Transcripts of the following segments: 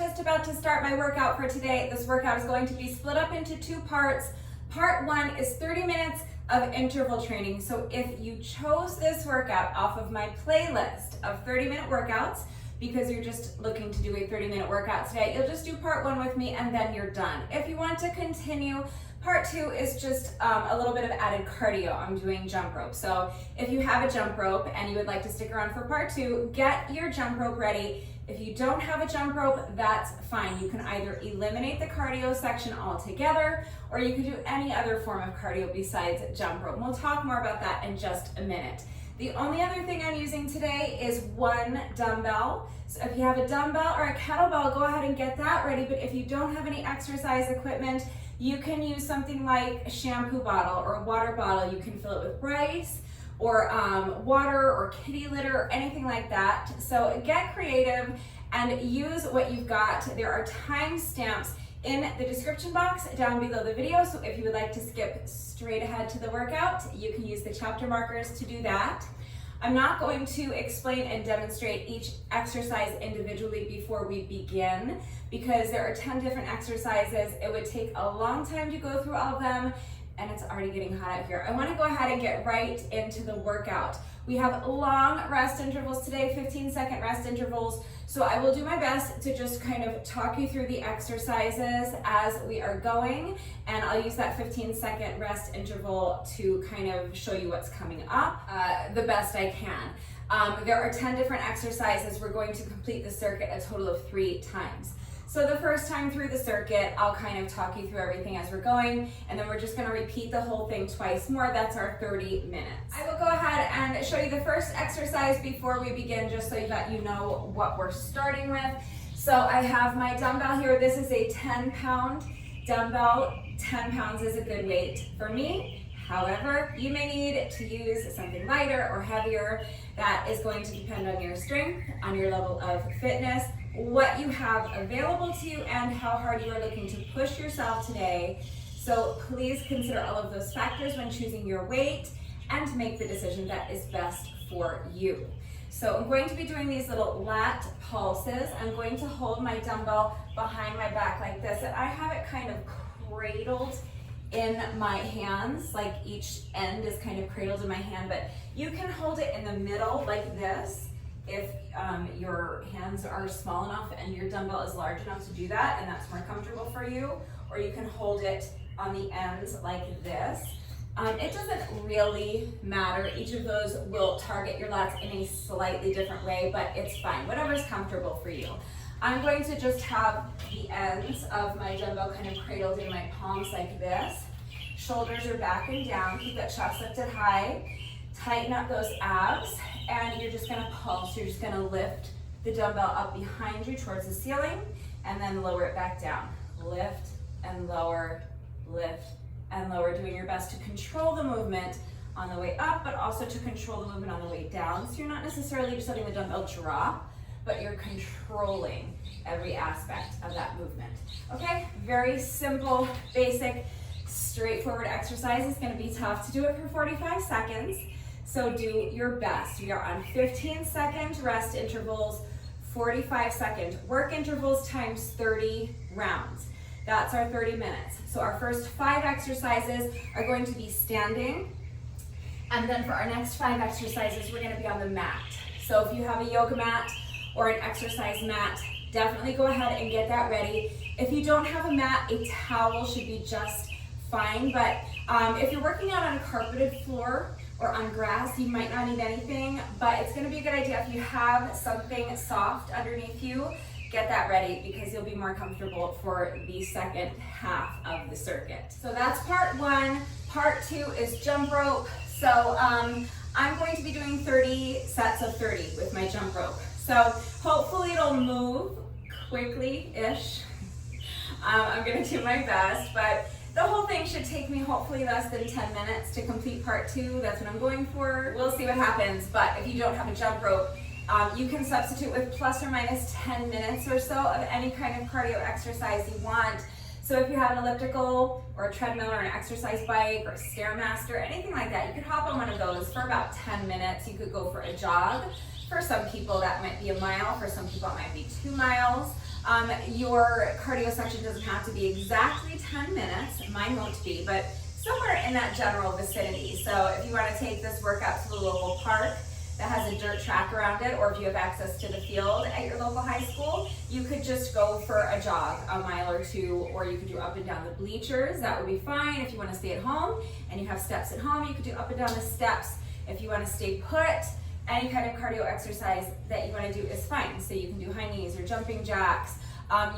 just about to start my workout for today. This workout is going to be split up into two parts. Part one is 30 minutes of interval training. So if you chose this workout off of my playlist of 30-minute workouts, because you're just looking to do a 30-minute workout today, you'll just do part one with me and then you're done. If you want to continue, part two is just a little bit of added cardio. I'm doing jump rope. So if you have a jump rope and you would like to stick around for part two, get your jump rope ready. If you don't have a jump rope, that's fine. You can either eliminate the cardio section altogether, or you can do any other form of cardio besides jump rope. We'll talk more about that in just a minute. The only other thing I'm using today is one dumbbell. So if you have a dumbbell or a kettlebell, go ahead and get that ready. But if you don't have any exercise equipment, you can use something like a shampoo bottle or a water bottle. You can fill it with rice or water or kitty litter or anything like that. So get creative and use what you've got. There are timestamps in the description box down below the video, so if you would like to skip straight ahead to the workout, you can use the chapter markers to do that. I'm not going to explain and demonstrate each exercise individually before we begin, because there are 10 different exercises. It would take a long time to go through all of them, and it's already getting hot out here. I want to go ahead and get right into the workout. We have long rest intervals today, 15-second rest intervals. So I will do my best to just kind of talk you through the exercises as we are going, and I'll use that 15-second rest interval to kind of show you what's coming up the best I can. There are 10 different exercises. We're going to complete the circuit a total of 3 times. So the first time through the circuit, I'll kind of talk you through everything as we're going, and then we're just gonna repeat the whole thing twice more. That's our 30 minutes. I will go ahead and show you the first exercise before we begin, just so that you know what we're starting with. So I have my dumbbell here. This is a 10-pound dumbbell. 10 pounds is a good weight for me. However, you may need to use something lighter or heavier. That is going to depend on your strength, on your level of fitness, what you have available to you, and how hard you are looking to push yourself today. So please consider all of those factors when choosing your weight and make the decision that is best for you. So I'm going to be doing these little lat pulses. I'm going to hold my dumbbell behind my back like this, and I have it kind of cradled in my hands, like each end is kind of cradled in my hand, but you can hold it in the middle like this if your hands are small enough and your dumbbell is large enough to do that, and that's more comfortable for you. Or you can hold it on the ends like this. It doesn't really matter. Each of those will target your lats in a slightly different way, but it's fine, whatever's comfortable for you. I'm going to just have the ends of my dumbbell kind of cradled in my palms like this. Shoulders are back and down, keep that chest lifted high. Tighten up those abs, and you're just gonna pulse. You're just gonna lift the dumbbell up behind you towards the ceiling, and then lower it back down. Lift and lower, doing your best to control the movement on the way up, but also to control the movement on the way down. So you're not necessarily just letting the dumbbell drop, but you're controlling every aspect of that movement. Okay, very simple, basic, straightforward exercise. It's gonna be tough to do it for 45 seconds. So do your best. We are on 15-second rest intervals, 45-second work intervals times 30 rounds. That's our 30 minutes. So our first 5 exercises are going to be standing. And then for our next 5 exercises, we're gonna be on the mat. So if you have a yoga mat or an exercise mat, definitely go ahead and get that ready. If you don't have a mat, a towel should be just fine. But if you're working out on a carpeted floor or on grass, you might not need anything, but it's gonna be a good idea if you have something soft underneath you, get that ready, because you'll be more comfortable for the second half of the circuit. So that's part one. Part two is jump rope. So I'm going to be doing 30 sets of 30 with my jump rope. So hopefully it'll move quickly-ish. I'm gonna do my best, but the whole thing should take me hopefully less than 10 minutes to complete part 2. That's what I'm going for. We'll see what happens, but if you don't have a jump rope, you can substitute with plus or minus 10 minutes or so of any kind of cardio exercise you want. So if you have an elliptical or a treadmill or an exercise bike or a Stairmaster, anything like that, you could hop on one of those for about 10 minutes. You could go for a jog. For some people that might be a mile, for some people it might be 2 miles. Your cardio section doesn't have to be exactly 10 minutes, mine won't be, but somewhere in that general vicinity. So if you want to take this workout to the local park that has a dirt track around it, or if you have access to the field at your local high school, you could just go for a jog, a mile or two, or you could do up and down the bleachers. That would be fine. If you want to stay at home and you have steps at home, you could do up and down the steps. If you want to stay put, any kind of cardio exercise that you want to do is fine. So you can do high knees or jumping jacks.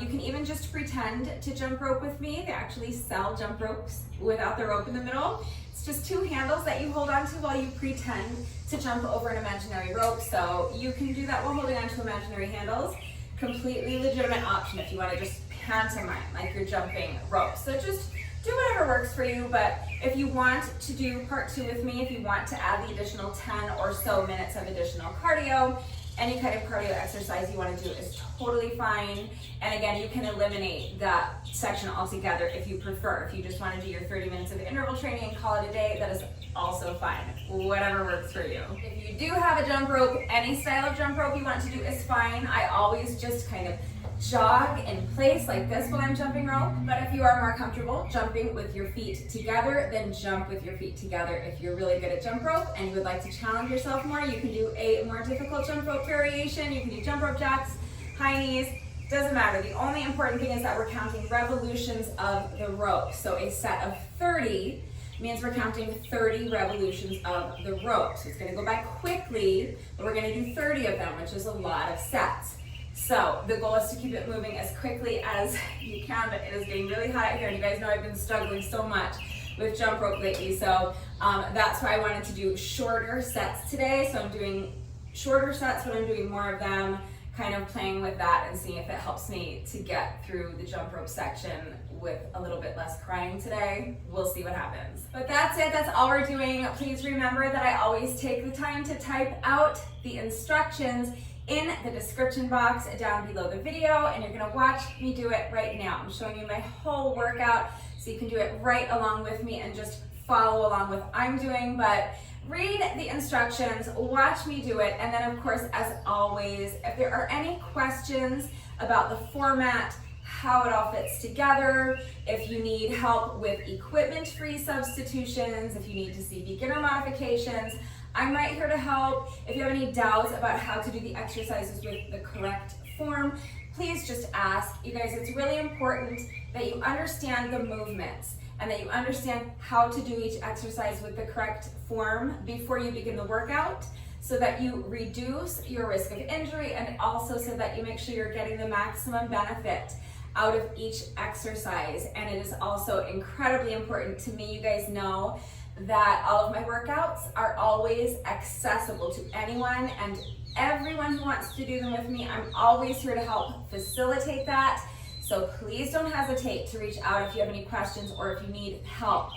You can even just pretend to jump rope with me. They actually sell jump ropes without the rope in the middle. It's just two handles that you hold onto while you pretend to jump over an imaginary rope. So you can do that while holding onto imaginary handles. Completely legitimate option if you want to just pantomime like you're jumping rope. So just do whatever works for you, but if you want to do part 2 with me, if you want to add the additional 10 or so minutes of additional cardio, any kind of cardio exercise you want to do is totally fine. And again, you can eliminate that section altogether if you prefer. If you just want to do your 30 minutes of interval training and call it a day, that is also fine. Whatever works for you. If you do have a jump rope, any style of jump rope you want to do is fine. I always just kind of jog in place like this when I'm jumping rope. But if you are more comfortable jumping with your feet together, then jump with your feet together. If you're really good at jump rope and you would like to challenge yourself more, you can do a more difficult jump rope variation. You can do jump rope jacks, high knees, doesn't matter. The only important thing is that we're counting revolutions of the rope. So a set of 30 means we're counting 30 revolutions of the rope. So it's going to go by quickly, but we're going to do 30 of them, which is a lot of sets. So the goal is to keep it moving as quickly as you can, but it is getting really hot out here, and you guys know I've been struggling so much with jump rope lately. So that's why I wanted to do shorter sets today. So I'm doing shorter sets, but I'm doing more of them, kind of playing with that and seeing if it helps me to get through the jump rope section with a little bit less crying today. We'll see what happens. But that's it, that's all we're doing. Please remember that I always take the time to type out the instructions in the description box down below the video, and you're gonna watch me do it right now. I'm showing you my whole workout so you can do it right along with me and just follow along with what I'm doing. But read the instructions, watch me do it, and then of course, as always, if there are any questions about the format, how it all fits together, if you need help with equipment-free substitutions, if you need to see beginner modifications, I'm right here to help. If you have any doubts about how to do the exercises with the correct form, please just ask. You guys, it's really important that you understand the movements and that you understand how to do each exercise with the correct form before you begin the workout, so that you reduce your risk of injury and also so that you make sure you're getting the maximum benefit out of each exercise. And it is also incredibly important to me, you guys know, that all of my workouts are always accessible to anyone and everyone who wants to do them with me. I'm always here to help facilitate that. So please don't hesitate to reach out if you have any questions or if you need help.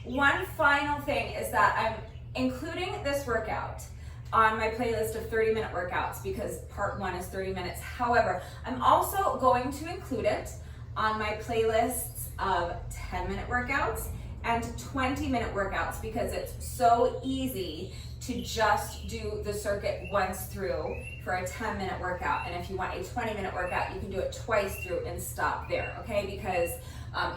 One final thing is that I'm including this workout on my playlist of 30-minute workouts because part 1 is 30 minutes. However, I'm also going to include it on my playlists of 10-minute workouts and 20-minute workouts because it's so easy to just do the circuit once through for a 10-minute workout. And if you want a 20-minute workout, you can do it twice through and stop there, okay? Because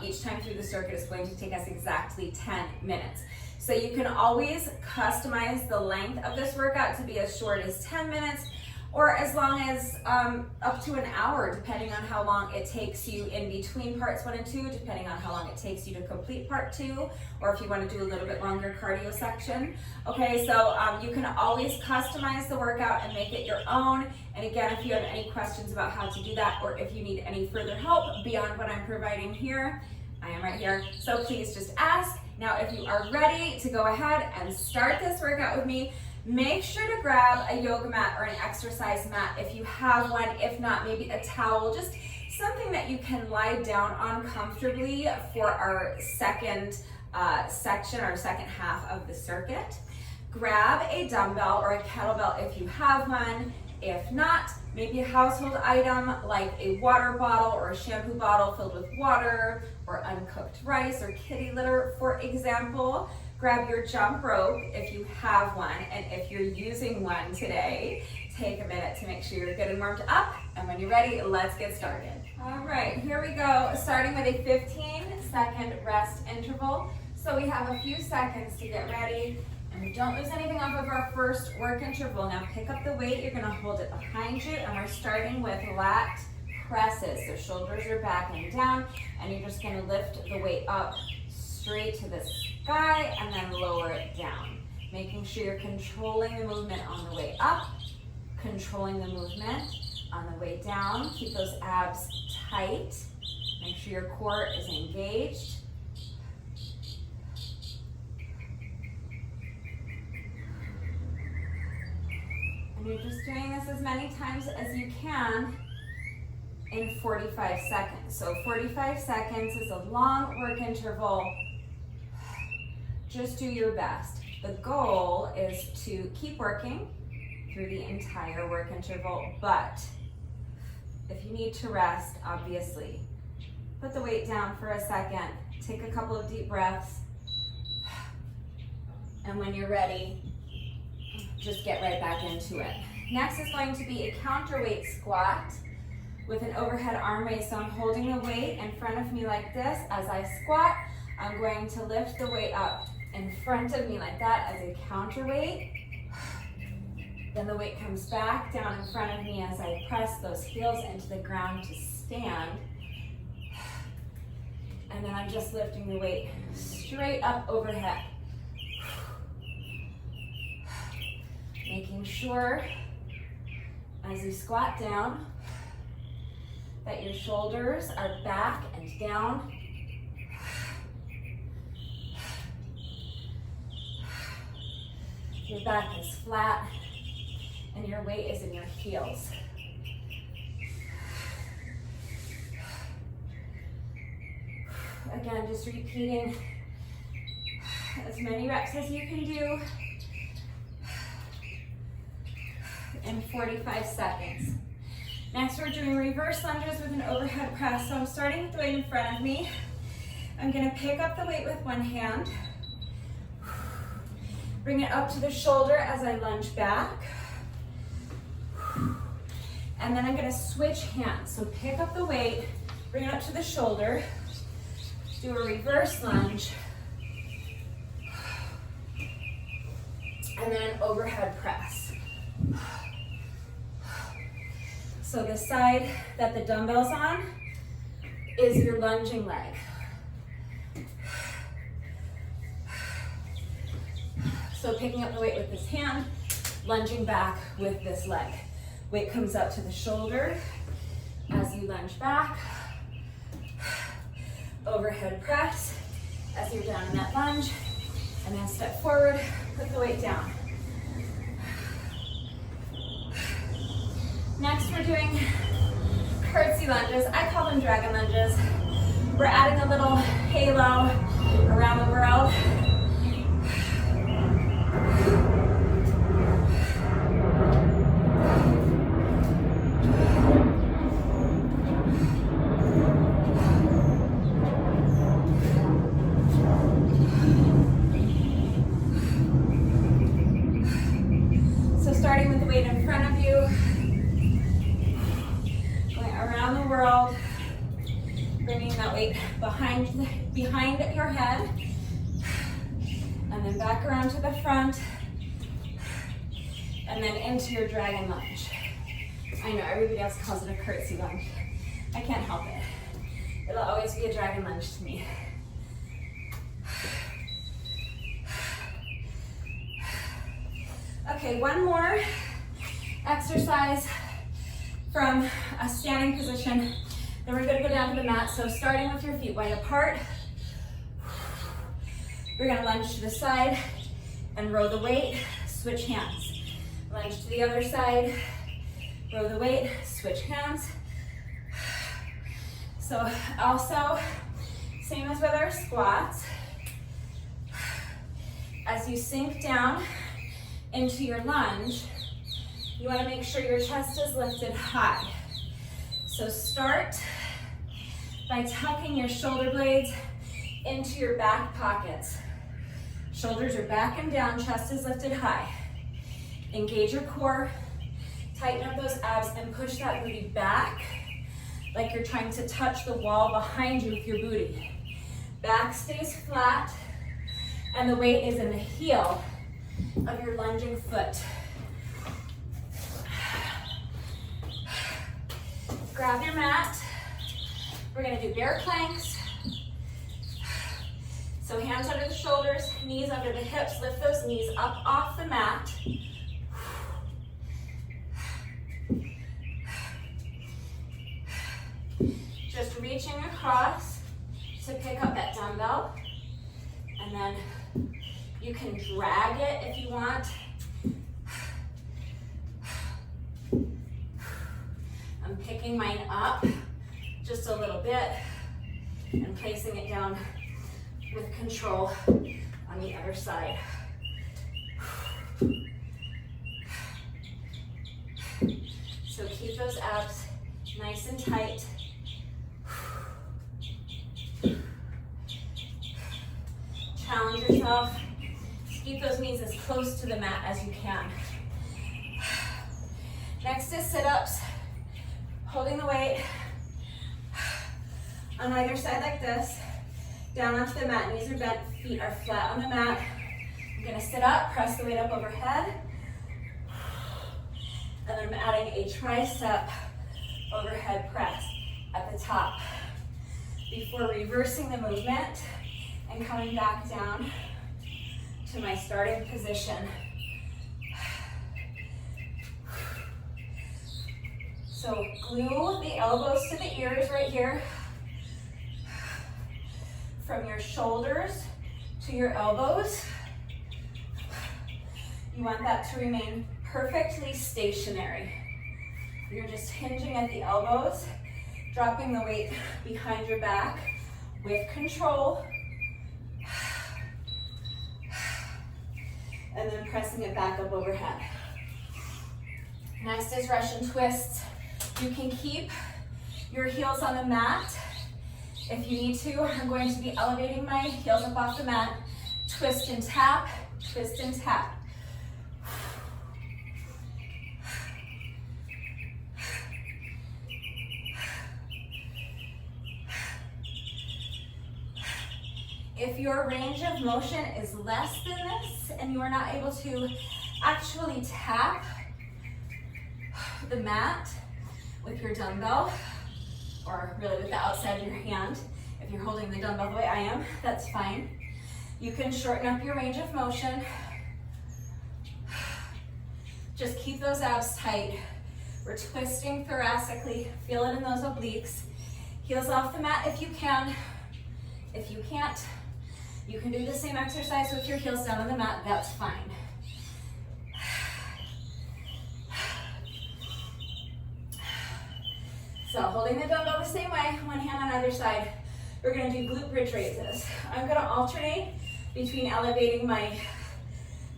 each time through the circuit is going to take us exactly 10 minutes. So you can always customize the length of this workout to be as short as 10 minutes or as long as up to an hour, depending on how long it takes you in between parts 1 and 2, depending on how long it takes you to complete part 2, or if you want to do a little bit longer cardio section. Okay, so you can always customize the workout and make it your own. And again, if you have any questions about how to do that, or if you need any further help beyond what I'm providing here, I am right here. So please just ask. Now, if you are ready to go ahead and start this workout with me, make sure to grab a yoga mat or an exercise mat if you have one. If not, maybe a towel, just something that you can lie down on comfortably for our second section, our second half of the circuit. Grab a dumbbell or a kettlebell if you have one. If not, maybe a household item like a water bottle or a shampoo bottle filled with water or uncooked rice or kitty litter, for example. Grab your jump rope if you have one, and if you're using one today, take a minute to make sure you're good and warmed up. And when you're ready, let's get started. All right, here we go. Starting with a 15-second rest interval. So we have a few seconds to get ready. And we don't lose anything off of our first work interval. Now pick up the weight. You're going to hold it behind you. And we're starting with lat presses. So shoulders are back and down. And you're just going to lift the weight up straight to the sky and then lower it down. Making sure you're controlling the movement on the way up, controlling the movement on the way down. Keep those abs tight. Make sure your core is engaged. And you're just doing this as many times as you can in 45 seconds. So 45 seconds is a long work interval. Just do your best. The goal is to keep working through the entire work interval, but if you need to rest, obviously, put the weight down for a second, take a couple of deep breaths, and when you're ready, just get right back into it. Next is going to be a counterweight squat with an overhead arm raise. So I'm holding the weight in front of me like this. As I squat, I'm going to lift the weight up in front of me like that as a counterweight. Then the weight comes back down in front of me as I press those heels into the ground to stand. And then I'm just lifting the weight straight up overhead. Making sure as you squat down that your shoulders are back and down. Your back is flat and your weight is in your heels. Again, just repeating as many reps as you can do in 45 seconds. Next, we're doing reverse lunges with an overhead press. So I'm starting with the weight in front of me. I'm gonna pick up the weight with one hand. Bring it up to the shoulder as I lunge back. And then I'm gonna switch hands. So pick up the weight, bring it up to the shoulder, do a reverse lunge, and then an overhead press. So the side that the dumbbell's on is your lunging leg. So picking up the weight with this hand, lunging back with this leg. Weight comes up to the shoulder as you lunge back. Overhead press as you're down in that lunge. And then step forward, put the weight down. Next, we're doing curtsy lunges. I call them dragon lunges. We're adding a little halo around the world. So starting with the weight in front of you, going around the world, bringing that weight behind your head, and then back around to the front, and then into your dragon lunge. I know everybody else calls it a curtsy lunge. I can't help it. It'll always be a dragon lunge to me. Okay, one more exercise from a standing position. Then we're gonna go down to the mat. So starting with your feet wide apart, we're gonna lunge to the side and row the weight, switch hands. Lunge to the other side, row the weight, switch hands. So also, same as with our squats. As you sink down into your lunge, you want to make sure your chest is lifted high. So start by tucking your shoulder blades into your back pockets. Shoulders are back and down, chest is lifted high. Engage your core, Tighten up those abs and push that booty back like you're trying to touch the wall behind you with your booty. Back stays flat, and the weight is in the heel of your lunging foot. Grab your mat. We're gonna do bear planks. So hands under the shoulders, knees under the hips. Lift those knees up off the mat. Just reaching across to pick up that dumbbell. And then you can drag it if you want. I'm picking mine up just a little bit and placing it down with control on the other side. So keep those abs nice and tight. Challenge yourself. Keep those knees as close to the mat as you can. Next is sit-ups. Holding the weight on either side like this. Down onto the mat, knees are bent, feet are flat on the mat. I'm gonna sit up, press the weight up overhead. And then I'm adding a tricep overhead press at the top before reversing the movement and coming back down to my starting position. So glue the elbows to the ears right here. From your shoulders to your elbows. You want that to remain perfectly stationary. You're just hinging at the elbows, dropping the weight behind your back with control. And then pressing it back up overhead. Next is Russian twists. You can keep your heels on the mat. If you need to, I'm going to be elevating my heels up off the mat. Twist and tap, twist and tap. If your range of motion is less than this and you are not able to actually tap the mat with your dumbbell, or really with the outside of your hand, if you're holding the dumbbell the way I am, that's fine. You can shorten up your range of motion. Just keep those abs tight. We're twisting thoracically. Feel it in those obliques. Heels off the mat if you can. If you can't, you can do the same exercise with your heels down on the mat. That's fine. So holding the dumbbell the same way, one hand on either side. We're gonna do glute bridge raises. I'm gonna alternate between elevating my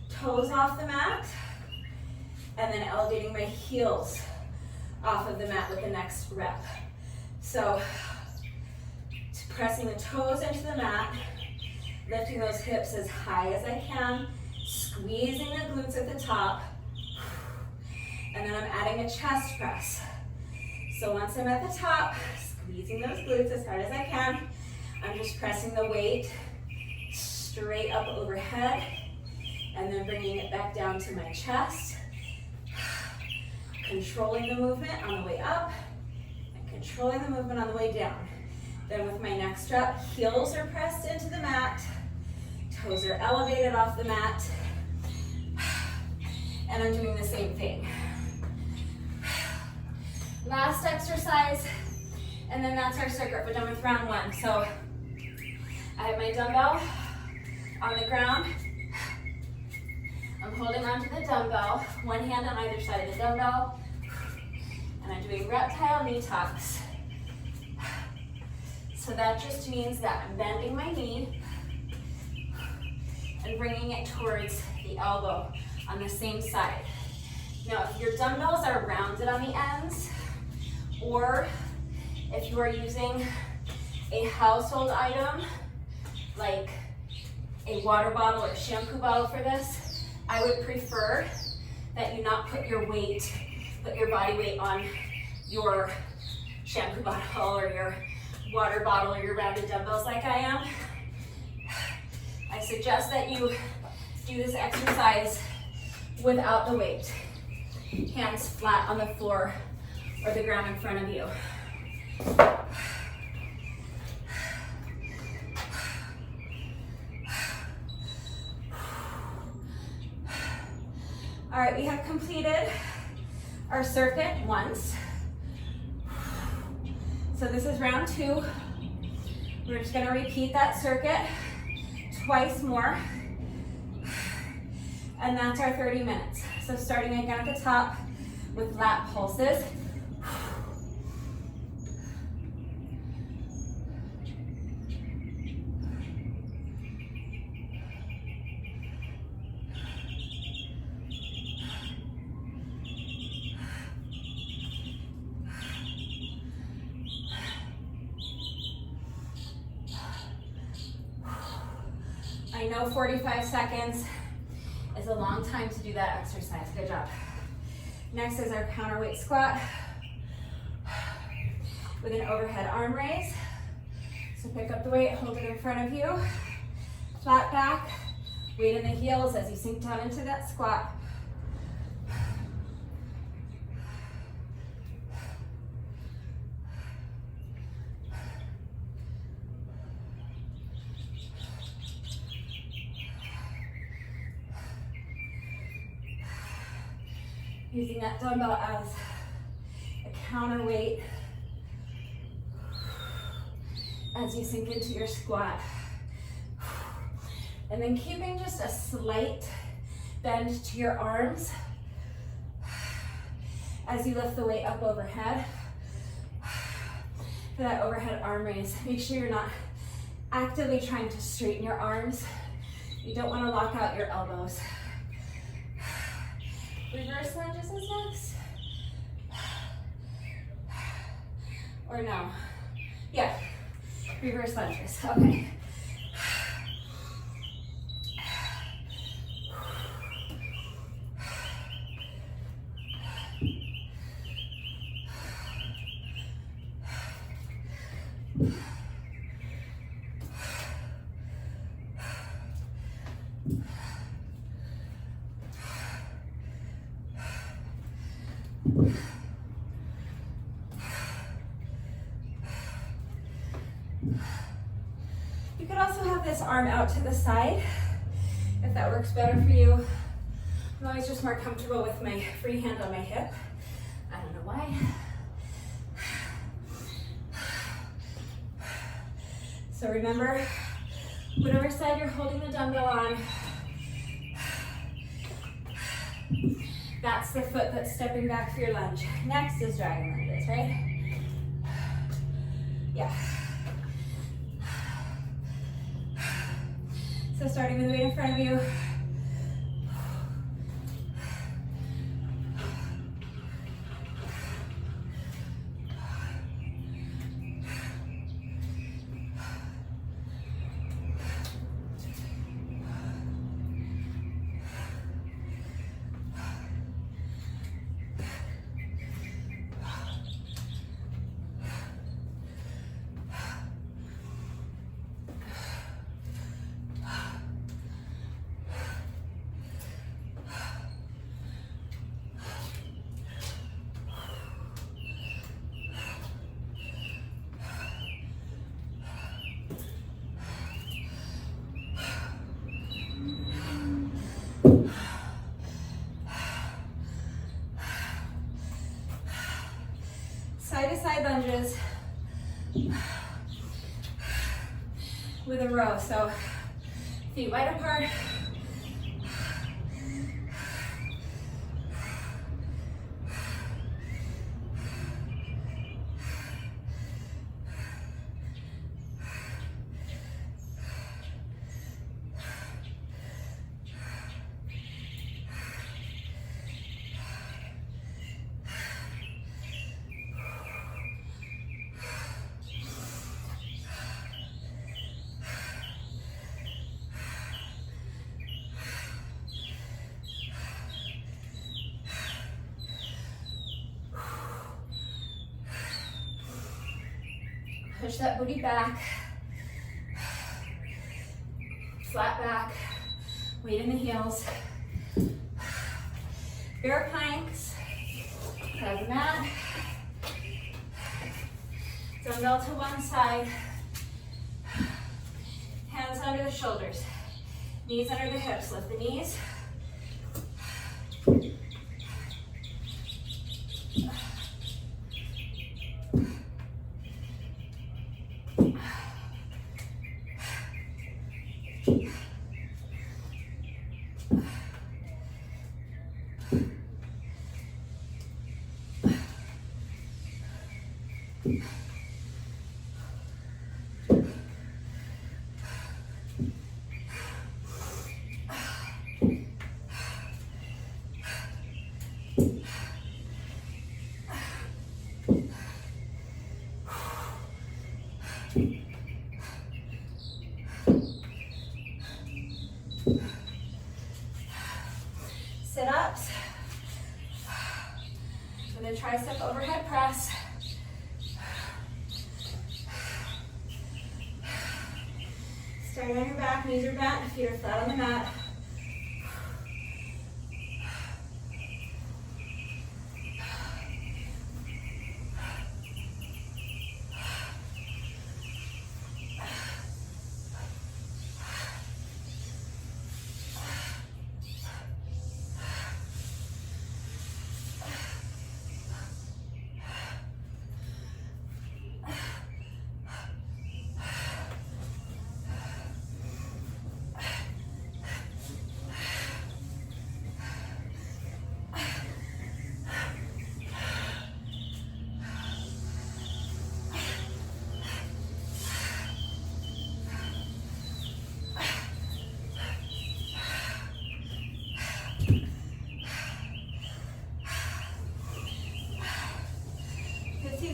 toes off the mat and then elevating my heels off of the mat with the next rep. So pressing the toes into the mat, lifting those hips as high as I can, squeezing the glutes at the top, and then I'm adding a chest press. So once I'm at the top, squeezing those glutes as hard as I can, I'm just pressing the weight straight up overhead and then bringing it back down to my chest, controlling the movement on the way up and controlling the movement on the way down. Then with my next rep, heels are pressed into the mat, toes are elevated off the mat, and I'm doing the same thing. Last exercise, and then that's our circuit. We're done with round one. So I have my dumbbell on the ground. I'm holding onto the dumbbell, one hand on either side of the dumbbell, and I'm doing reptile knee tucks. So that just means that I'm bending my knee and bringing it towards the elbow on the same side. Now, if your dumbbells are rounded on the ends, or if you are using a household item, like a water bottle or a shampoo bottle for this, I would prefer that you not put your weight Put your body weight on your shampoo bottle or your water bottle or your rounded dumbbells like I am. I suggest that you do this exercise without the weight. Hands flat on the floor or the ground in front of you. All right, we have completed our circuit once. So this is round 2. We're just gonna repeat that circuit twice more. And that's our 30 minutes. So starting again at the top with lat pulses. I know 45 seconds is a long time to do that exercise. Good job. Next is our counterweight squat with an overhead arm raise. So pick up the weight, hold it in front of you, flat back, weight in the heels as you sink down into that squat. Using that dumbbell as a counterweight as you sink into your squat. And then keeping just a slight bend to your arms as you lift the weight up overhead. For that overhead arm raise, make sure you're not actively trying to straighten your arms. You don't want to lock out your elbows. Reverse lunges is next. Or no? Yeah, reverse lunges, okay. You could also have this arm out to the side if that works better for you. I'm always just more comfortable with my free hand on my hip. I don't know why. So remember, whatever side you're holding the dumbbell on, that's the foot that's stepping back for your lunge. Next is dragon lunges, right? Yeah. So starting with the weight in front of you. Side to side lunges with a row. So feet wide apart. Push that booty back. Flat back. Weight in the heels. Bear planks. Grab the mat. Dumbbell to one side. Hands under the shoulders. Knees under the hips. Lift the knees. Sit-ups, and then tricep overhead press. Start on your back, knees are bent, feet are flat on the mat.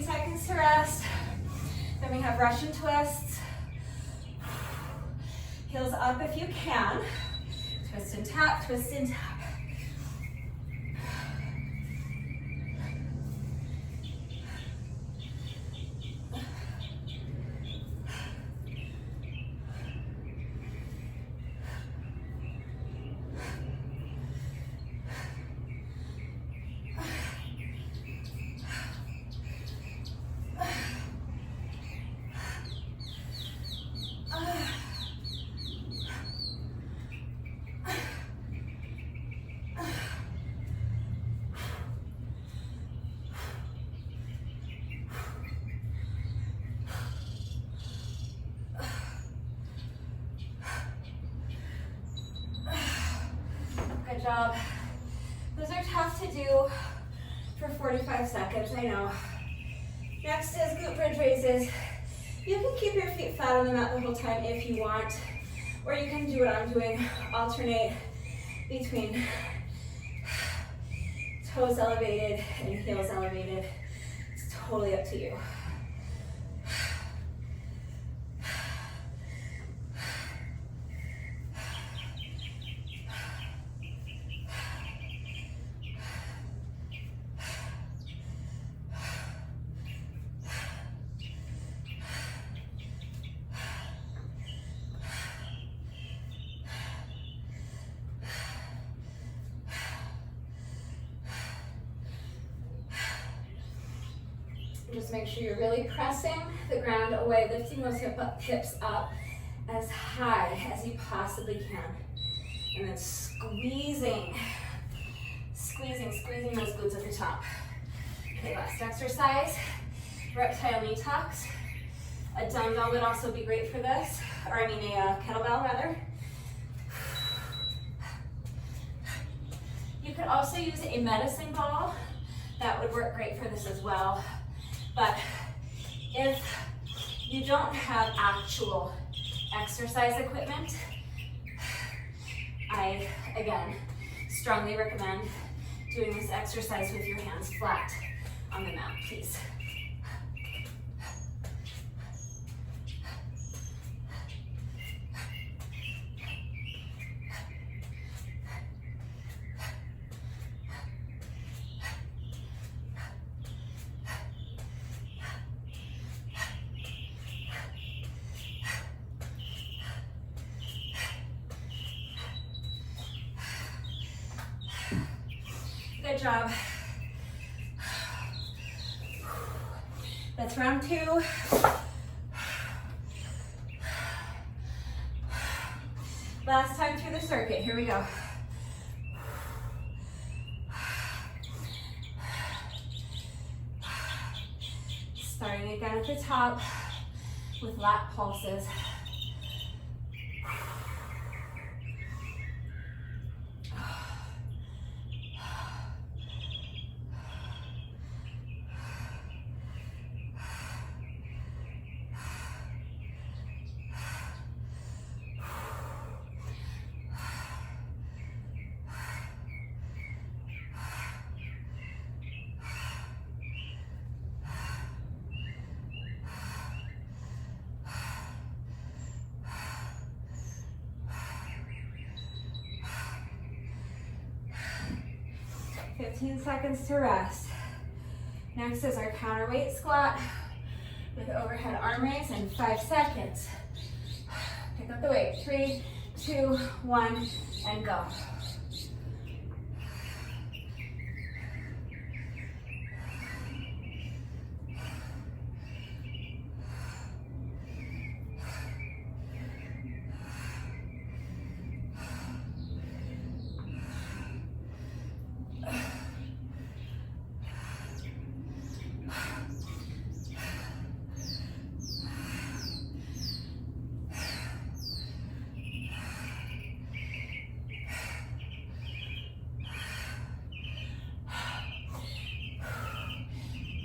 Seconds to rest. Then we have Russian twists. Heels up if you can. Twist and tap, twist and tap. Good job. Those are tough to do for 45 seconds, I know. Next is glute bridge raises. You can keep your feet flat on the mat the whole time if you want, or you can do what I'm doing, alternate between toes elevated and heels elevated. It's totally up to you. Just make sure you're really pressing the ground away, lifting those hips up as high as you possibly can. And then squeezing those glutes at the top. Okay, last exercise, reptile knee tucks. A dumbbell would also be great for this, or I mean a kettlebell rather. You could also use a medicine ball. That would work great for this as well. But if you don't have actual exercise equipment, I, again, strongly recommend doing this exercise with your hands flat on the mat, please. Good job. That's round 2. Last time through the circuit. Here we go. Starting again at the top with lat pulses. Seconds to rest. Next is our counterweight squat with overhead arm raise in 5 seconds. Pick up the weight. 3, 2, 1, and go.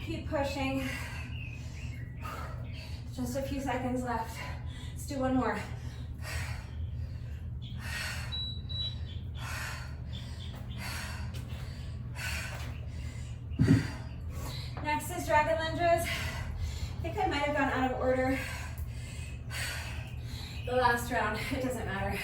Keep pushing. Just a few seconds left. Let's do one more. Next is dragon lunges. I think I might have gone out of order the last round. It doesn't matter.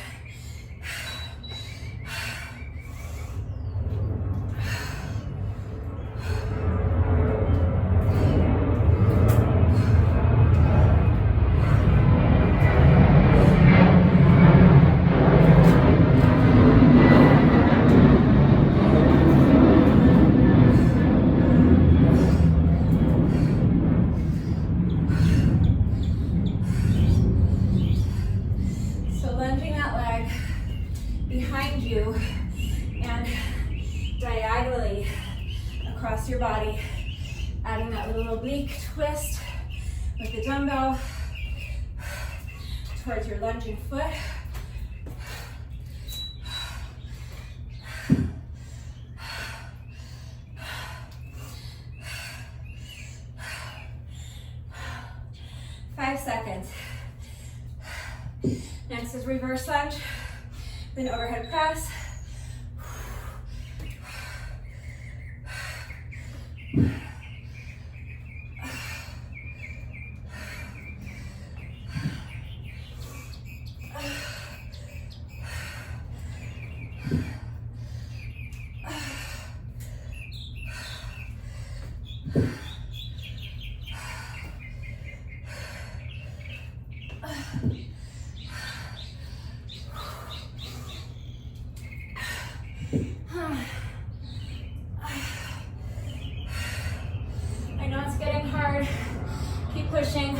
Your body, adding that little oblique twist with the dumbbell towards your lunging foot. Five seconds. Next is reverse lunge, then overhead press. I know it's getting hard. Keep pushing.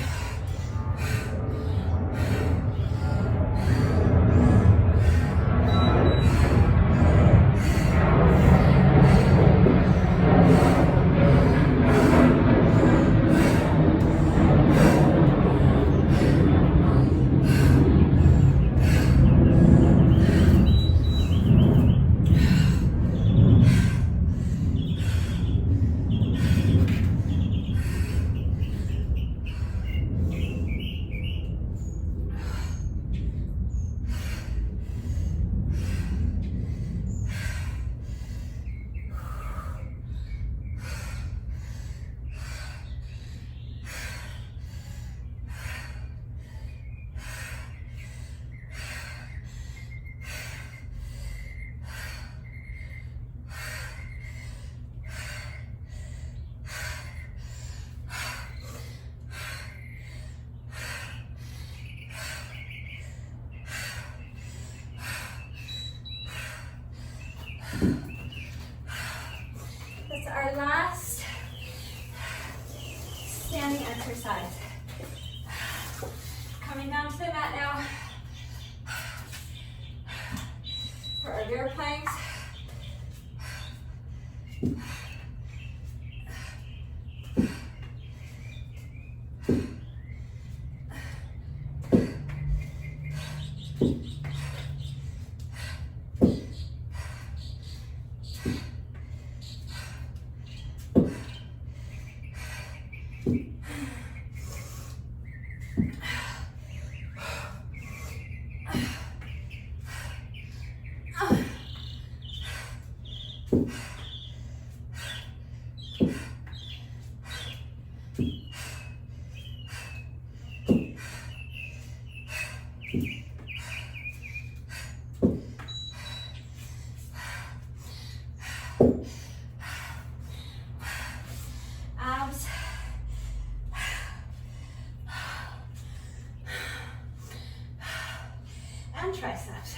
Abs. And triceps.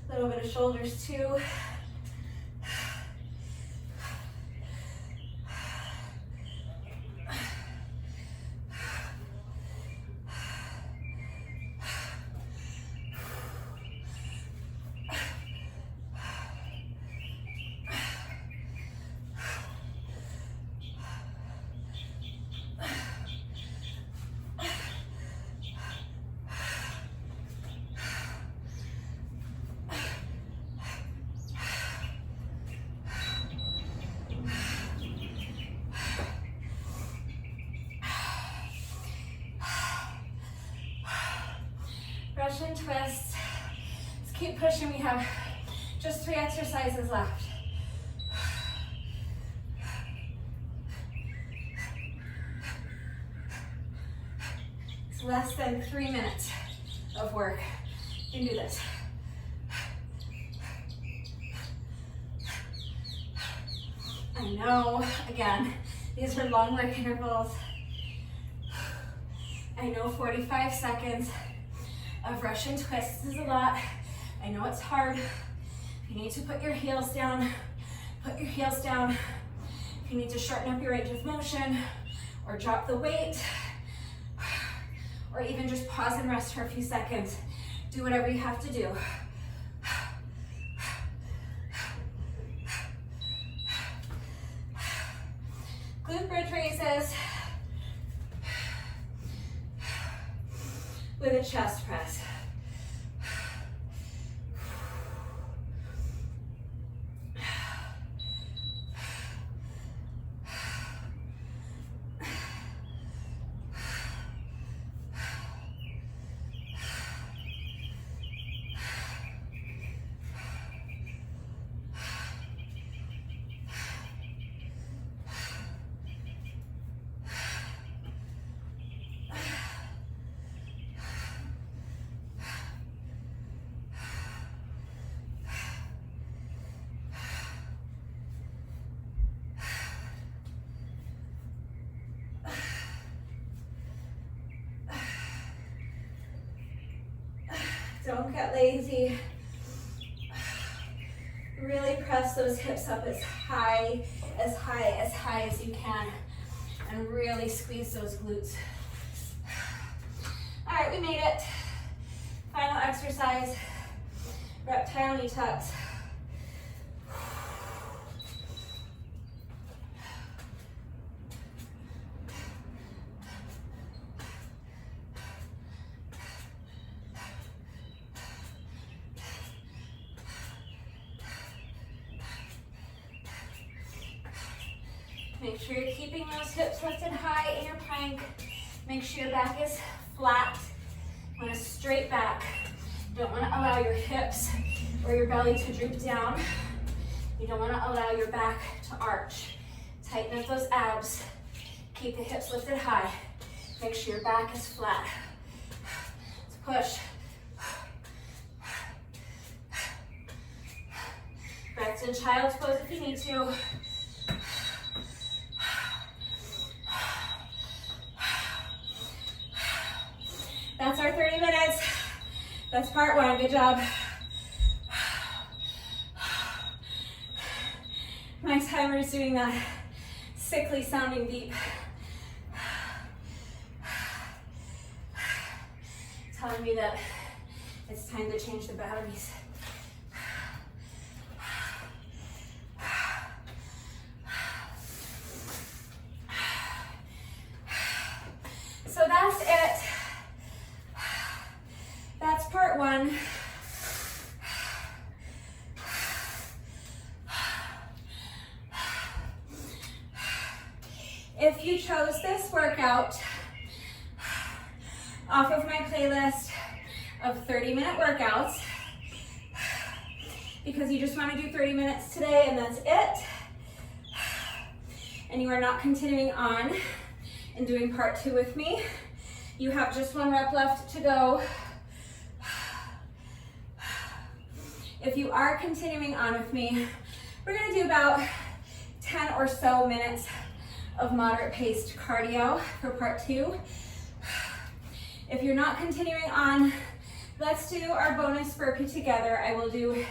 A little bit of shoulders too. Russian twists. Let's keep pushing. We have just 3 exercises left. It's less than 3 minutes of work. You can do this. I know, again, these are long work intervals. I know 45 seconds of Russian twists is a lot. I know it's hard. If you need to put your heels down, put your heels down. If you need to shorten up your range of motion or drop the weight, or even just pause and rest for a few seconds, do whatever you have to do. Glute bridge raises with a chest press. Don't get lazy. Really press those hips up as high as you can, and really squeeze those glutes. All right, we made it. Final exercise, reptile knee tucks. Make sure you're keeping those hips lifted high in your plank. Make sure your back is flat. You want a straight back. You don't want to allow your hips or your belly to droop down. You don't want to allow your back to arch. Tighten up those abs. Keep the hips lifted high. Make sure your back is flat. Let's push. Back to child's pose if you need to. That's our 30 minutes. That's part 1. Good job. My timer is doing that sickly sounding beep. telling me that it's time to change the batteries. So that's it. That's part one. If you chose this workout off of my playlist of 30-minute workouts, because you just want to do 30 minutes today and that's it, and you are not continuing on and doing part two with me, you have just one rep left to go. If you are continuing on with me, we're going to do about 10 or so minutes of moderate paced cardio for part two. If you're not continuing on, let's do our bonus burpee together. I will do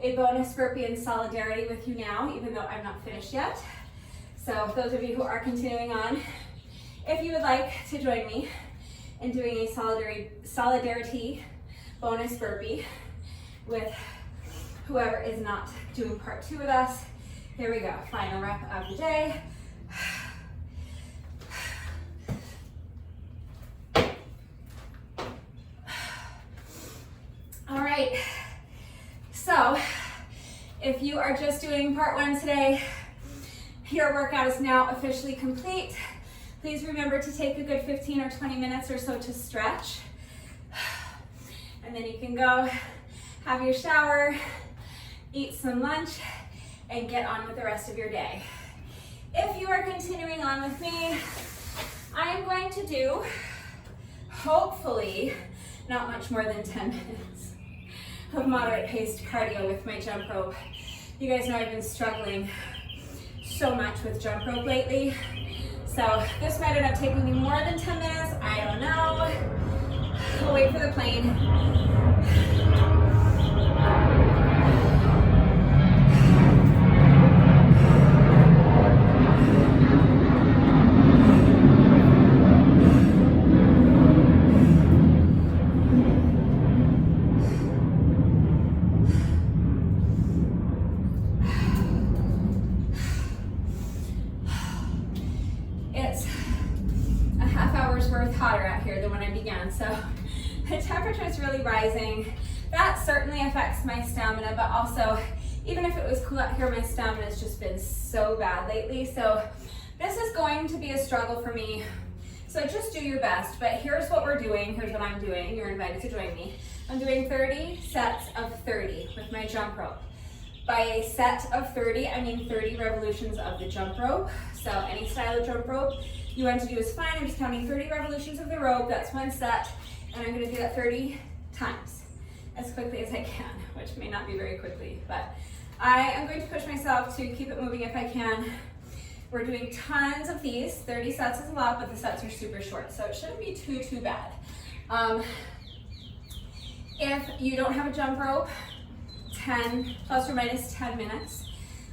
a bonus burpee in solidarity with you now, even though I'm not finished yet. So those of you who are continuing on, if you would like to join me in doing a solidarity bonus burpee with whoever is not doing part two with us, here we go. Final rep of the day. All right, so if you are just doing part one today, your workout is now officially complete. Please remember to take a good 15 or 20 minutes or so to stretch. And then you can go have your shower, eat some lunch, and get on with the rest of your day. If you are continuing on with me, I am going to do, hopefully, not much more than 10 minutes of moderate paced cardio with my jump rope. You guys know I've been struggling so much with jump rope lately. So this might end up taking me more than 10 minutes. I don't know. We'll wait for the plane. Hotter out here than when I began, so the temperature is really rising. That certainly affects my stamina, but also even if it was cool out here, my stamina has just been so bad lately. So this is going to be a struggle for me. So just do your best, but here's what we're doing. Here's what I'm doing. You're invited to join me. I'm doing 30 sets of 30 with my jump rope. By a set of 30, I mean 30 revolutions of the jump rope. So any style of jump rope you want to do is fine. I'm just counting 30 revolutions of the rope. That's one set, and I'm going to do that 30 times as quickly as I can, which may not be very quickly, but I am going to push myself to keep it moving if I can. We're doing tons of these. 30 sets is a lot, but the sets are super short, so it shouldn't be too bad. If you don't have a jump rope, 10 plus or minus 10 minutes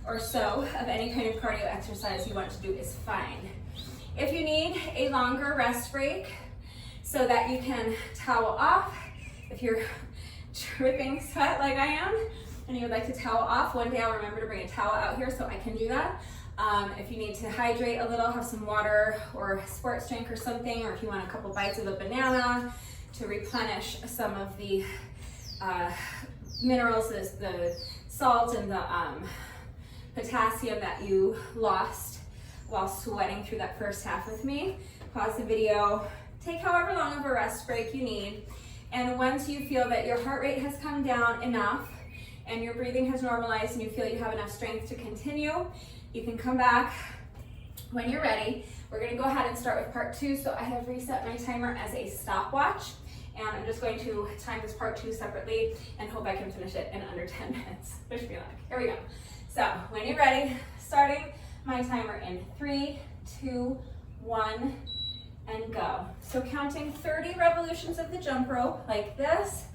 or so of any kind of cardio exercise you want to do is fine. If you need a longer rest break so that you can towel off, if you're dripping sweat like I am and you would like to towel off, one day I'll remember to bring a towel out here so I can do that. If you need to hydrate a little, have some water or sports drink or something, or if you want a couple bites of a banana to replenish some of the minerals, the salt and the potassium that you lost while sweating through that first half with me, pause the video, take however long of a rest break you need, and once you feel that your heart rate has come down enough and your breathing has normalized and you feel you have enough strength to continue, you can come back when you're ready. We're going to go ahead and start with part two. So I have reset my timer as a stopwatch, and I'm just going to time this part two separately and hope I can finish it in under 10 minutes. Wish me luck. Here we go. So when you're ready, starting my timer in 3, 2, 1, and go. So counting 30 revolutions of the jump rope like this.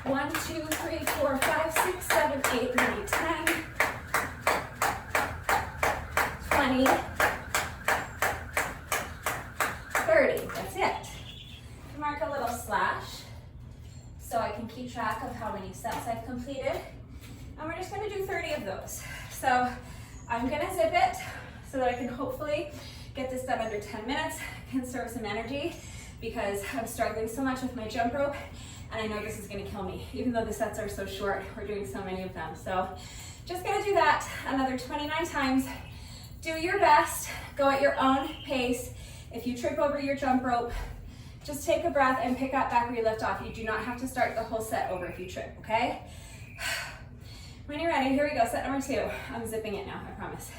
1, 2, 3, 4, 5, 6, 7, 8, 9, 10, 20, 30. That's it. Mark a little slash keep track of how many sets I've completed. And we're just gonna do 30 of those. So I'm gonna zip it so that I can hopefully get this done under 10 minutes, conserve some energy because I'm struggling so much with my jump rope and I know this is gonna kill me. Even though the sets are so short, we're doing so many of them. So just gonna do that another 29 times. Do your best, go at your own pace. If you trip over your jump rope, just take a breath and pick up back where you left off. You do not have to start the whole set over if you trip, okay? When you're ready, here we go, set number 2. I'm zipping it now, I promise.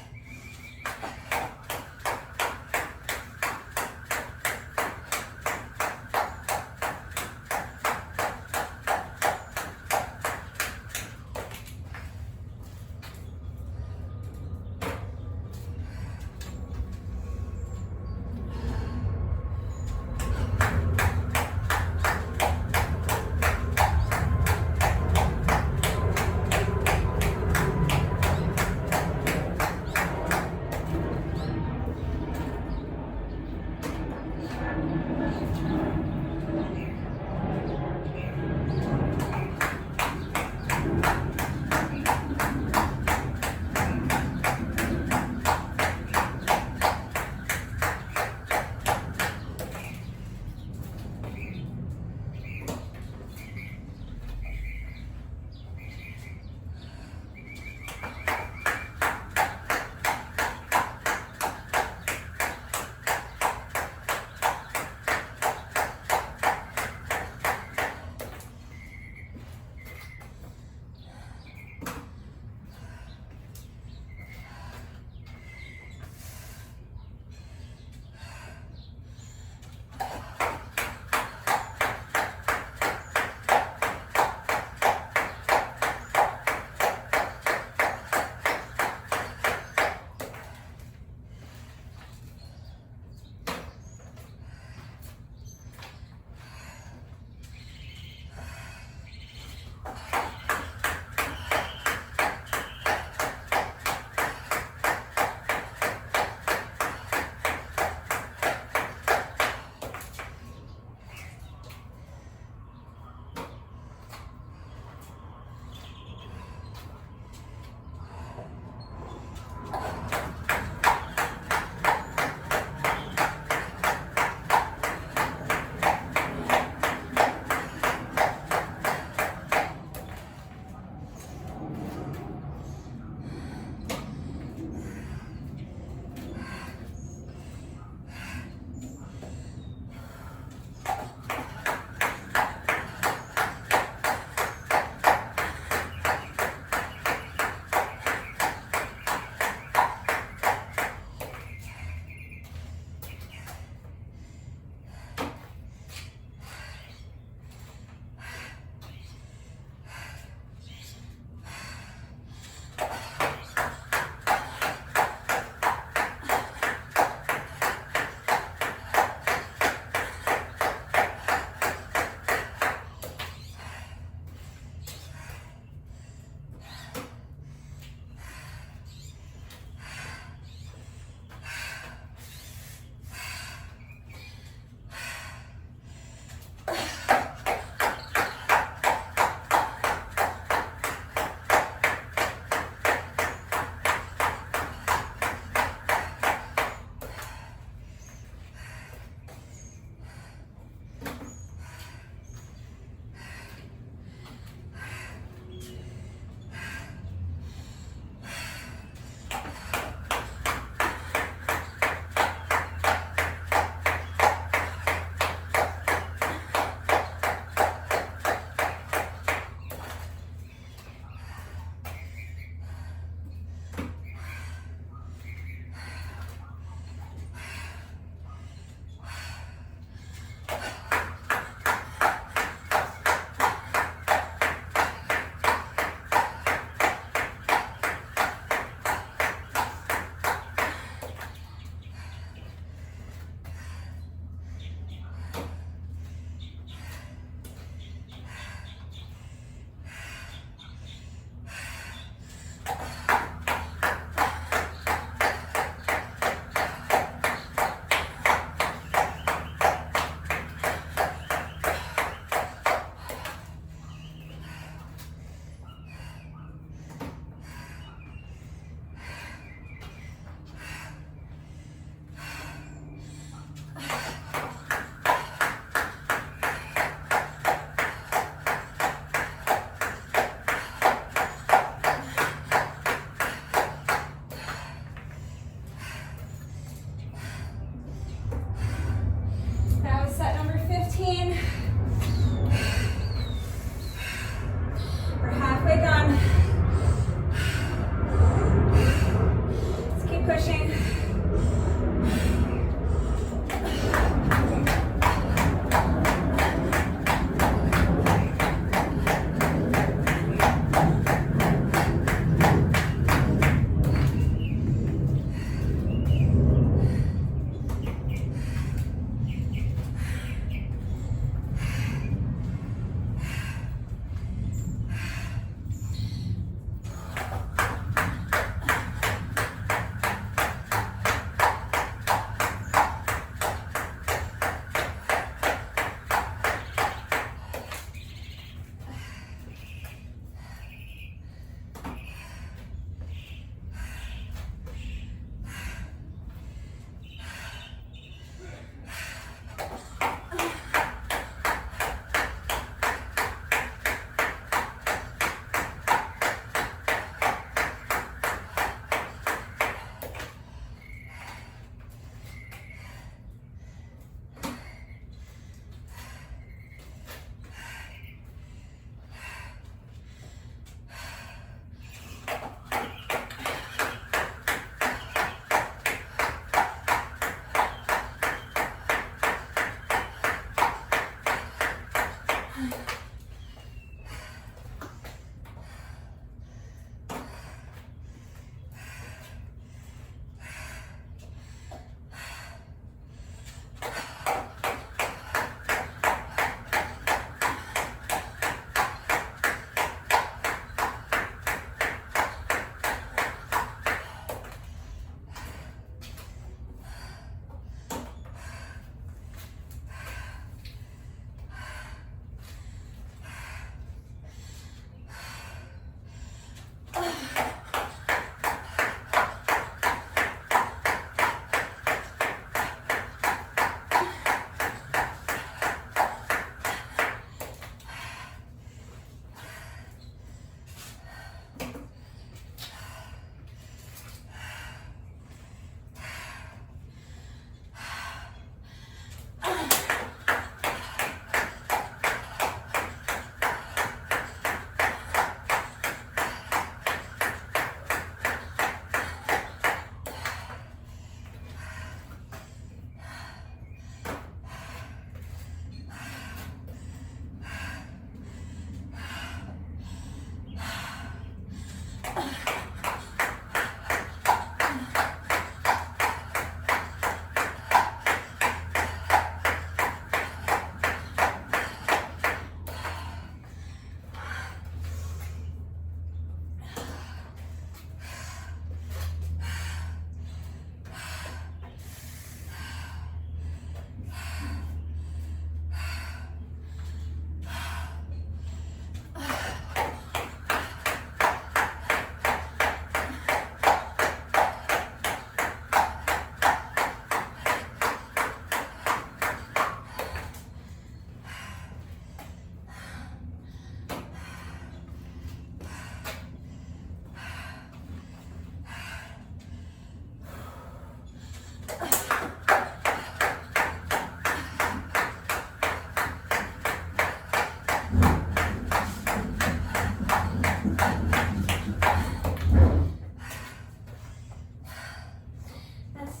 That's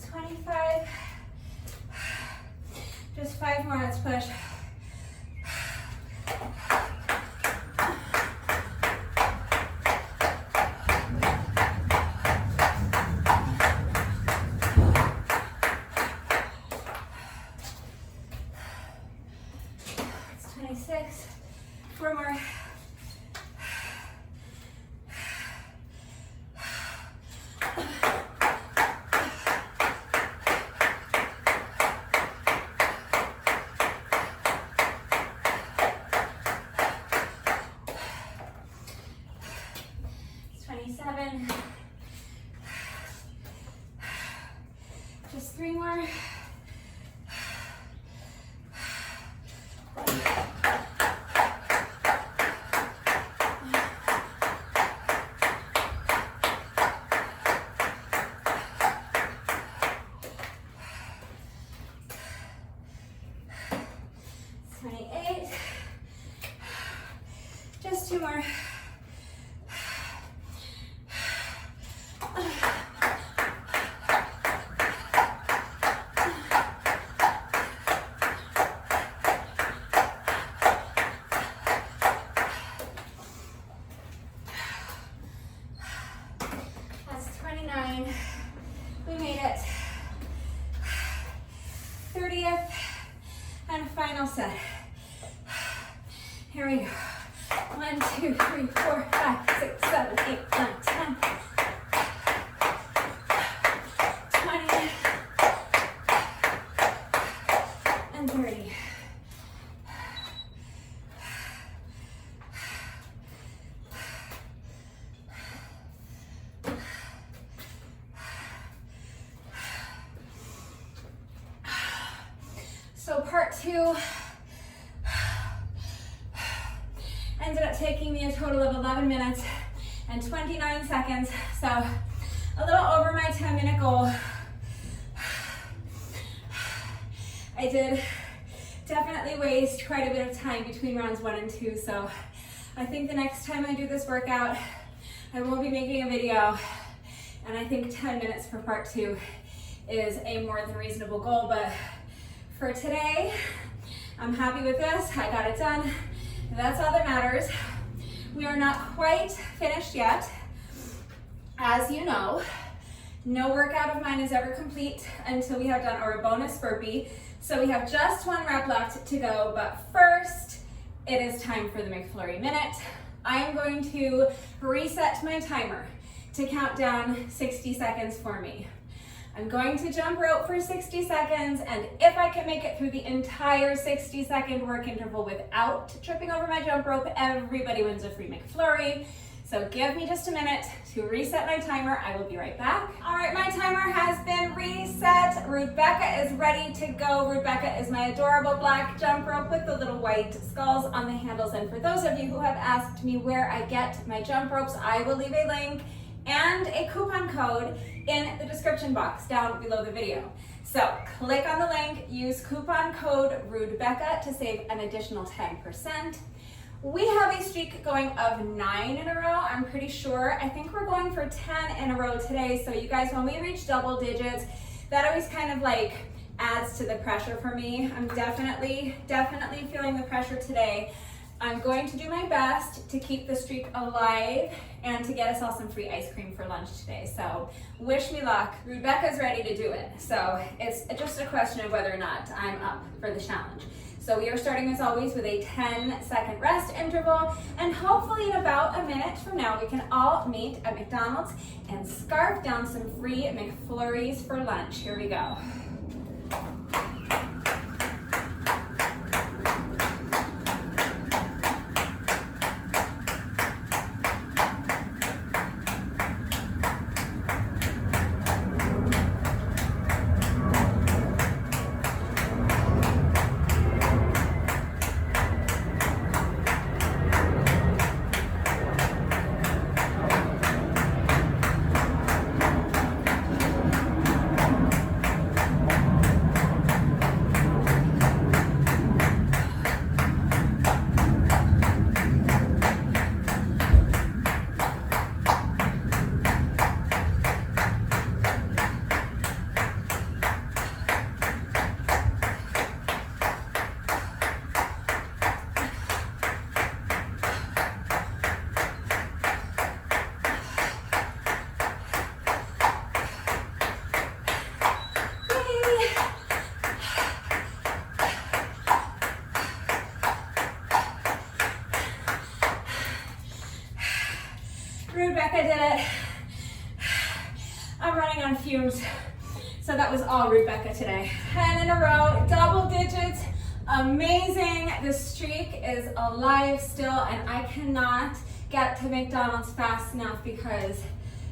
25. Just 5 more, let's push. That's 26. 4 more. Just 3 more. Just 2 more. That's 29. We made it. 30th and final set. Here we go. 1, 2, 3, 4, 5, 6, 7, 8, 9, 10, 20, and 30. So part 2 ended up taking me a total of 11 minutes and 29 seconds, so a little over my 10-minute goal. I did definitely waste quite a bit of time between rounds 1 and 2, so I think the next time I do this workout, I will be making a video, and I think 10 minutes for part 2 is a more than reasonable goal, but for today, I'm happy with this. I got it done. That's all that matters. We are not quite finished yet. As you know, no workout of mine is ever complete until we have done our bonus burpee. So we have just 1 rep left to go, but first, it is time for the McFlurry minute. I am going to reset my timer to count down 60 seconds for me. I'm going to jump rope for 60 seconds, and if I can make it through the entire 60-second work interval without tripping over my jump rope, everybody wins a free McFlurry. So give me just a minute to reset my timer. I will be right back. All right, my timer has been reset. Rebecca is ready to go. Rebecca is my adorable black jump rope with the little white skulls on the handles. And for those of you who have asked me where I get my jump ropes, I will leave a link and a coupon code in the description box down below the video. So click on the link, use coupon code RUDEBECCA to save an additional 10%. We have a streak going of 9 in a row, I'm pretty sure. I think we're going for 10 in a row today. So you guys, when we reach double digits, that always kind of like adds to the pressure for me. I'm definitely feeling the pressure today. I'm going to do my best to keep the streak alive and to get us all some free ice cream for lunch today. So wish me luck. Rebecca's ready to do it. So it's just a question of whether or not I'm up for the challenge. So we are starting as always with a 10-second rest interval, and hopefully in about a minute from now we can all meet at McDonald's and scarf down some free McFlurries for lunch. Here we go. Rebecca did it. I'm running on fumes. So that was all Rebecca today. 10 in a row, double digits, amazing. The streak is alive still, and I cannot get to McDonald's fast enough because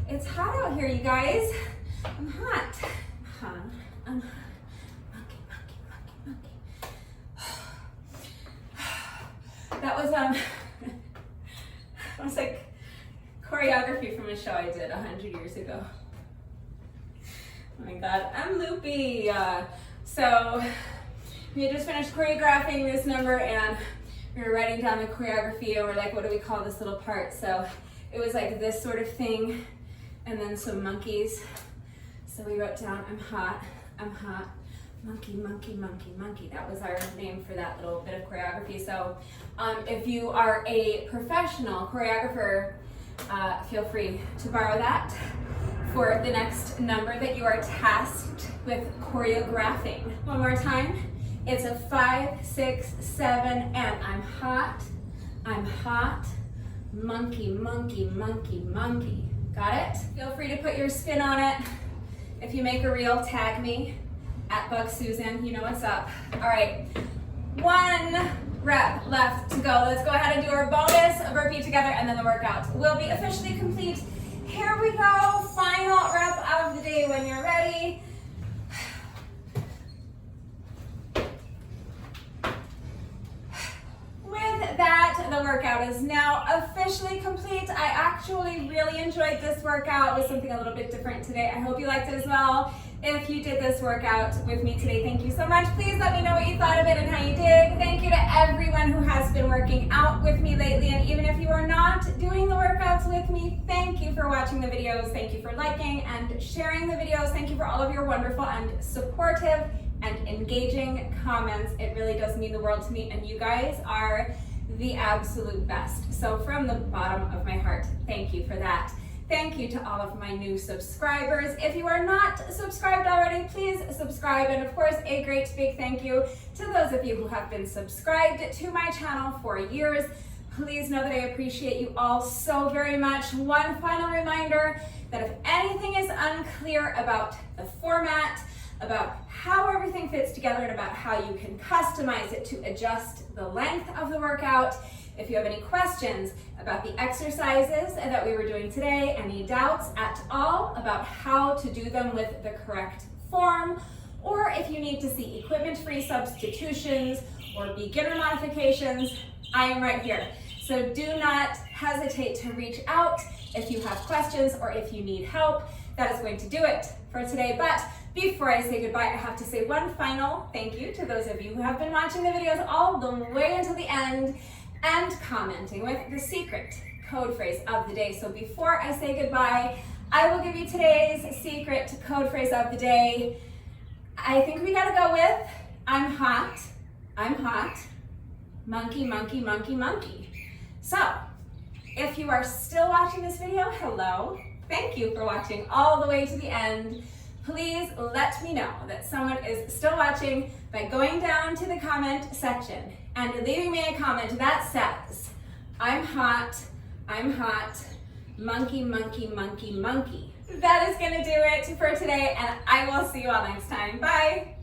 it's hot out here, you guys. I'm hot. I'm hot. Monkey. That was like choreography from a show I did 100 years ago. Oh my God, I'm loopy. So we had just finished choreographing this number and we were writing down the choreography and we're like, what do we call this little part? So it was like this sort of thing and then some monkeys. So we wrote down, I'm hot, monkey. That was our name for that little bit of choreography. So if you are a professional choreographer, feel free to borrow that for the next number that you are tasked with choreographing. One more time. It's a 5, 6, 7, and I'm hot, monkey. Got it? Feel free to put your spin on it. If you make a reel, tag me at BugSusan. You know what's up. All right, 1 rep left to go. Let's go ahead and do our bonus burpee together, and then the workout will be officially complete. Here we go, final rep of the day when you're ready. With that, the workout is now officially complete. I actually really enjoyed this workout. It was something a little bit different today. I hope you liked it as well. If you did this workout with me today, thank you so much. Please let me know what you thought of it and how you did. Thank you to everyone who has been working out with me lately. And even if you are not doing the workouts with me, thank you for watching the videos. Thank you for liking and sharing the videos. Thank you for all of your wonderful and supportive and engaging comments. It really does mean the world to me, and you guys are the absolute best. So from the bottom of my heart, thank you for that. Thank you to all of my new subscribers. If you are not subscribed already, please subscribe. And of course, a great big thank you to those of you who have been subscribed to my channel for years. Please know that I appreciate you all so very much. One final reminder that if anything is unclear about the format, about how everything fits together, and about how you can customize it to adjust the length of the workout, if you have any questions about the exercises that we were doing today, any doubts at all about how to do them with the correct form, or if you need to see equipment-free substitutions or beginner modifications, I am right here. So do not hesitate to reach out if you have questions or if you need help. That is going to do it for today. But before I say goodbye, I have to say one final thank you to those of you who have been watching the videos all the way until the end and commenting with the secret code phrase of the day. So before I say goodbye, I will give you today's secret code phrase of the day. I think we gotta go with, I'm hot, monkey. So if you are still watching this video, hello. Thank you for watching all the way to the end. Please let me know that someone is still watching by going down to the comment section and leaving me a comment that says, I'm hot, monkey. That is gonna do it for today, and I will see you all next time. Bye.